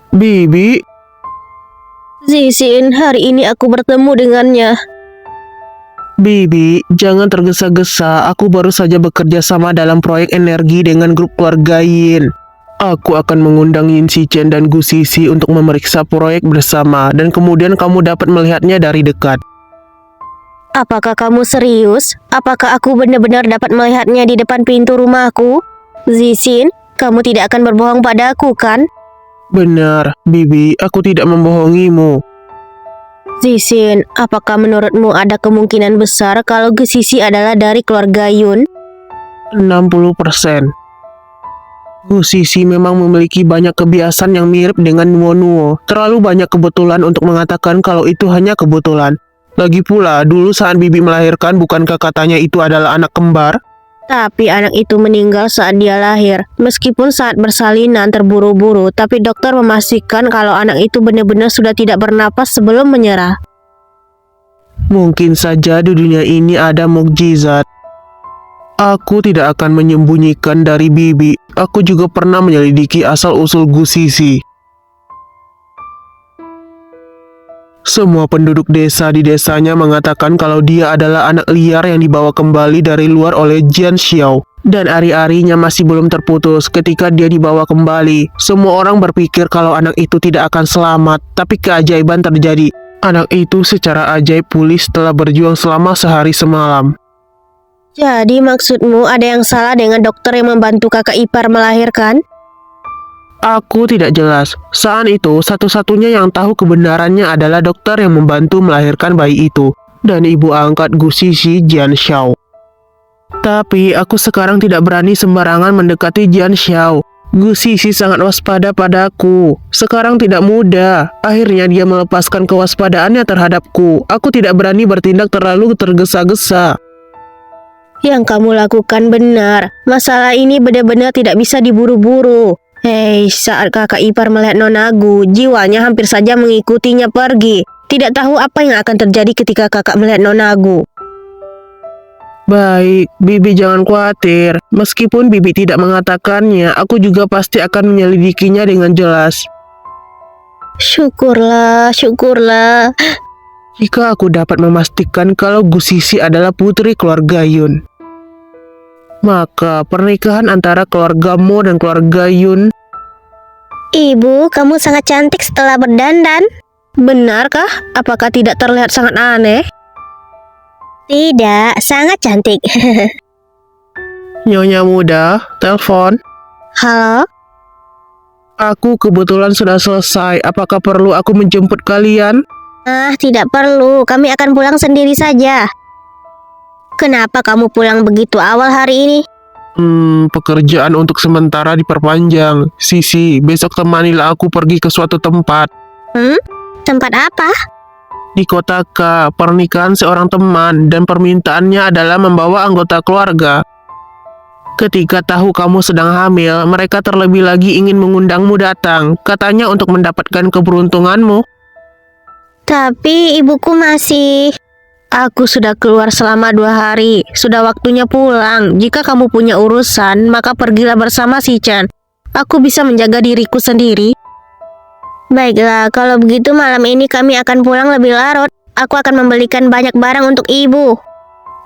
Bibi, Zixin, hari ini aku bertemu dengannya. Bibi, jangan tergesa-gesa. Aku baru saja bekerja sama dalam proyek energi dengan grup keluarga Yin. Aku akan mengundang Yin Shichen dan Gu Sisi untuk memeriksa proyek bersama dan kemudian kamu dapat melihatnya dari dekat. Apakah kamu serius? Apakah aku benar-benar dapat melihatnya di depan pintu rumahku? Zixin, kamu tidak akan berbohong padaku, kan? Benar, Bibi, aku tidak membohongimu. Zixin, apakah menurutmu ada kemungkinan besar kalau Gu Sisi adalah dari keluarga Yun? 60%. Gu Sisi memang memiliki banyak kebiasaan yang mirip dengan Nuo. Terlalu banyak kebetulan untuk mengatakan kalau itu hanya kebetulan. Lagi pula, dulu saat Bibi melahirkan, bukankah katanya itu adalah anak kembar? Tapi anak itu meninggal saat dia lahir. Meskipun saat bersalinan terburu-buru, tapi dokter memastikan kalau anak itu benar-benar sudah tidak bernapas sebelum menyerah. Mungkin saja di dunia ini ada mukjizat. Aku tidak akan menyembunyikan dari Bibi. Aku juga pernah menyelidiki asal-usul Gu Sisi. Semua penduduk desa di desanya mengatakan kalau dia adalah anak liar yang dibawa kembali dari luar oleh Jian Xiao. Dan ari-arinya masih belum terputus ketika dia dibawa kembali. Semua orang berpikir kalau anak itu tidak akan selamat, tapi keajaiban terjadi. Anak itu secara ajaib pulih setelah berjuang selama sehari semalam. Jadi maksudmu ada yang salah dengan dokter yang membantu kakak ipar melahirkan? Aku tidak jelas. Saat itu, satu-satunya yang tahu kebenarannya adalah dokter yang membantu melahirkan bayi itu, dan ibu angkat Gu Sisi, Jian Xiao. Tapi aku sekarang tidak berani sembarangan mendekati Jian Xiao. Gu Sisi sangat waspada padaku. Sekarang tidak mudah. Akhirnya dia melepaskan kewaspadaannya terhadapku. Aku tidak berani bertindak terlalu tergesa-gesa. Yang kamu lakukan benar. Masalah ini benar-benar tidak bisa diburu-buru. Hei, saat kakak ipar melihat Nona Gu, jiwanya hampir saja mengikutinya pergi. Tidak tahu apa yang akan terjadi ketika kakak melihat Nona Gu. Baik, Bibi jangan khawatir. Meskipun Bibi tidak mengatakannya, aku juga pasti akan menyelidikinya dengan jelas. Syukurlah, syukurlah. Jika aku dapat memastikan kalau Gu Sisi adalah putri keluarga Yun, maka pernikahan antara keluarga Mo dan keluarga Yun. Ibu, kamu sangat cantik setelah berdandan. Benarkah? Apakah tidak terlihat sangat aneh? Tidak, sangat cantik. Nyonya muda, telepon. Halo? Aku kebetulan sudah selesai. Apakah perlu aku menjemput kalian? Tidak perlu. Kami akan pulang sendiri saja. Kenapa kamu pulang begitu awal hari ini? Pekerjaan untuk sementara diperpanjang. Sisi, besok temanilah aku pergi ke suatu tempat. Tempat apa? Di kota K, pernikahan seorang teman dan permintaannya adalah membawa anggota keluarga. Ketika tahu kamu sedang hamil, mereka terlebih lagi ingin mengundangmu datang, katanya untuk mendapatkan keberuntunganmu. Tapi ibuku masih... Aku sudah keluar selama 2 hari. Sudah waktunya pulang. Jika kamu punya urusan, maka pergilah bersama si Chan. Aku bisa menjaga diriku sendiri. Baiklah, kalau begitu malam ini kami akan pulang lebih larut. Aku akan membelikan banyak barang untuk ibu.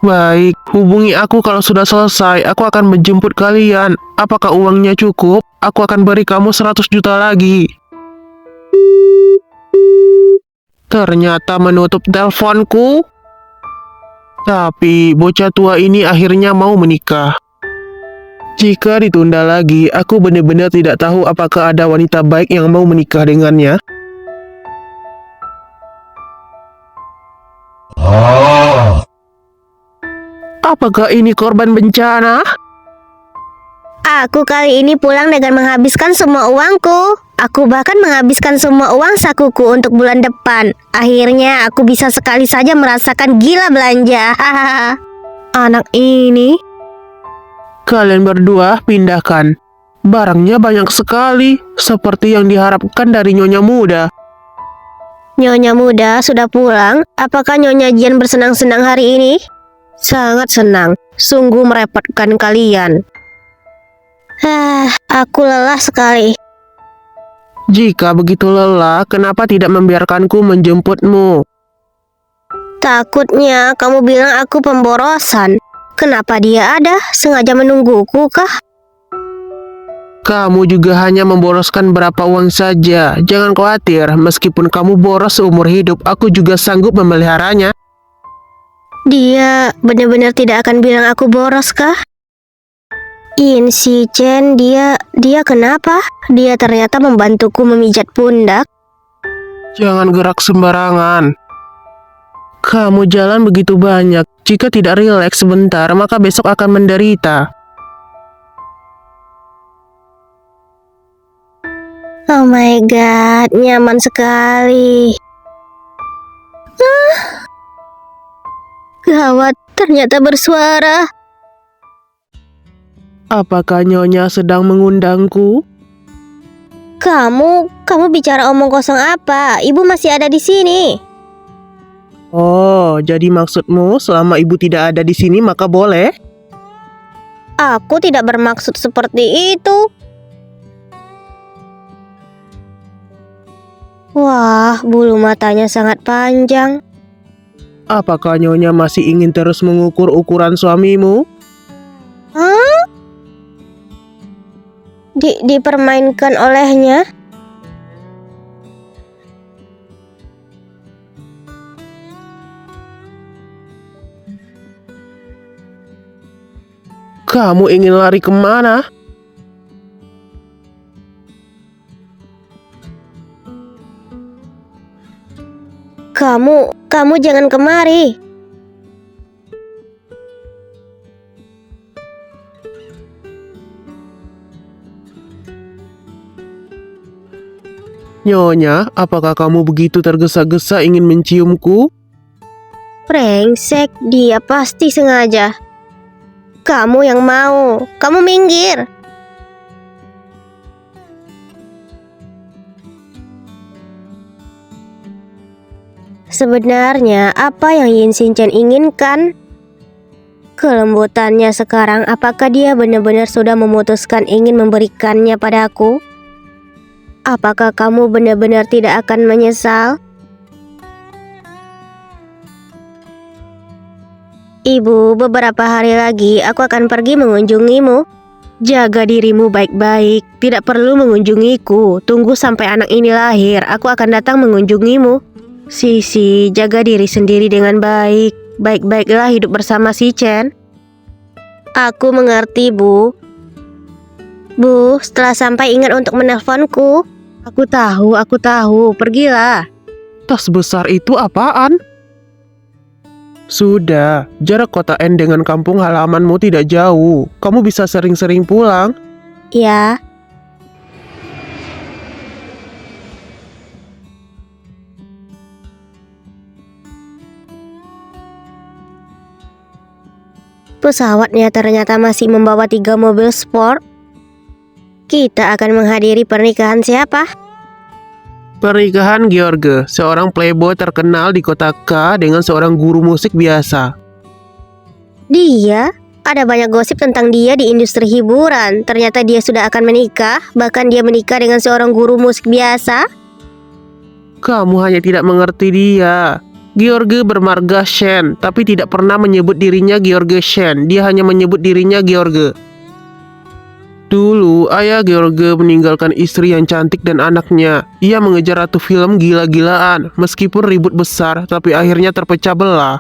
Baik, hubungi aku kalau sudah selesai. Aku akan menjemput kalian. Apakah uangnya cukup? Aku akan beri kamu 100 juta lagi. Ternyata menutup teleponku. Tapi bocah tua ini akhirnya mau menikah. Jika ditunda lagi, aku benar-benar tidak tahu apakah ada wanita baik yang mau menikah dengannya. Apakah ini korban bencana? Aku kali ini pulang dengan menghabiskan semua uangku. Aku bahkan menghabiskan semua uang sakuku untuk bulan depan. Akhirnya aku bisa sekali saja merasakan gila belanja. Anak ini. Kalian berdua pindahkan. Barangnya banyak sekali, seperti yang diharapkan dari Nyonya muda. Nyonya muda sudah pulang. Apakah Nyonya Jian bersenang-senang hari ini? Sangat senang. Sungguh merepotkan kalian. Aku lelah sekali. Jika begitu lelah, kenapa tidak membiarkanku menjemputmu? Takutnya kamu bilang aku pemborosan. Kenapa dia ada? Sengaja menungguku kah? Kamu juga hanya memboroskan berapa uang saja. Jangan khawatir, meskipun kamu boros seumur hidup, aku juga sanggup memeliharanya. Dia benar-benar tidak akan bilang aku boros kah? Si Chen, dia kenapa? Dia ternyata membantuku memijat pundak. Jangan gerak sembarangan. Kamu jalan begitu banyak. Jika tidak rileks sebentar, maka besok akan menderita. Oh my god, nyaman sekali. Gawat, ternyata bersuara. Apakah Nyonya sedang mengundangku? Kamu bicara omong kosong apa? Ibu masih ada di sini. Oh, jadi maksudmu selama ibu tidak ada di sini maka boleh? Aku tidak bermaksud seperti itu. Wah, bulu matanya sangat panjang. Apakah Nyonya masih ingin terus mengukur ukuran suamimu? Hah? Dipermainkan olehnya? Kamu ingin lari kemana? Kamu jangan kemari. Nyonya, apakah kamu begitu tergesa-gesa ingin menciumku? Brengsek, dia pasti sengaja. Kamu yang mau. Kamu minggir. Sebenarnya apa yang Yin Xinchen inginkan? Kelembutannya sekarang, apakah dia benar-benar sudah memutuskan ingin memberikannya padaku? Apakah kamu benar-benar tidak akan menyesal? Ibu, beberapa hari lagi aku akan pergi mengunjungimu. Jaga dirimu baik-baik, tidak perlu mengunjungiku. Tunggu sampai anak ini lahir, aku akan datang mengunjungimu. Sisi, jaga diri sendiri dengan baik. Baik-baiklah hidup bersama si Chen. Aku mengerti, Bu. Bu, setelah sampai ingat untuk menelponku. Aku tahu, pergilah. Tas besar itu apaan? Sudah, jarak kota N dengan kampung halamanmu tidak jauh. Kamu bisa sering-sering pulang. Ya. Pesawatnya ternyata masih membawa 3 mobil sport. Kita akan menghadiri pernikahan siapa? Pernikahan George, seorang playboy terkenal di kota K dengan seorang guru musik biasa. Dia? Ada banyak gosip tentang dia di industri hiburan. Ternyata dia sudah akan menikah. Bahkan dia menikah dengan seorang guru musik biasa. Kamu hanya tidak mengerti dia. George bermarga Shen, tapi tidak pernah menyebut dirinya George Shen. Dia hanya menyebut dirinya George. Dulu, ayah George meninggalkan istri yang cantik dan anaknya. Ia mengejar ratu film gila-gilaan. Meskipun ribut besar, tapi akhirnya terpecah belah.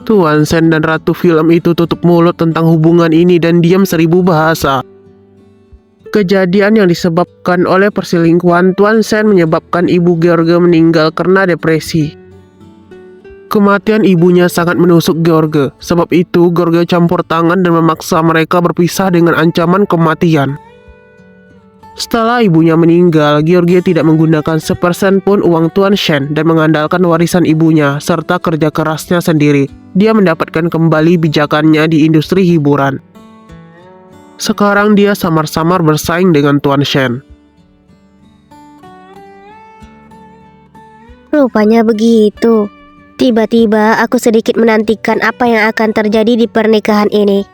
Tuan Shen dan ratu film itu tutup mulut tentang hubungan ini dan diam 1000 bahasa. Kejadian yang disebabkan oleh perselingkuhan Tuan Shen menyebabkan ibu George meninggal karena depresi. Kematian ibunya sangat menusuk George. Sebab itu, George campur tangan dan memaksa mereka berpisah dengan ancaman kematian. Setelah ibunya meninggal, George tidak menggunakan sepersen pun uang Tuan Shen dan mengandalkan warisan ibunya serta kerja kerasnya sendiri. Dia mendapatkan kembali bijakannya di industri hiburan. Sekarang dia samar-samar bersaing dengan Tuan Shen. Rupanya begitu. Tiba-tiba aku sedikit menantikan apa yang akan terjadi di pernikahan ini.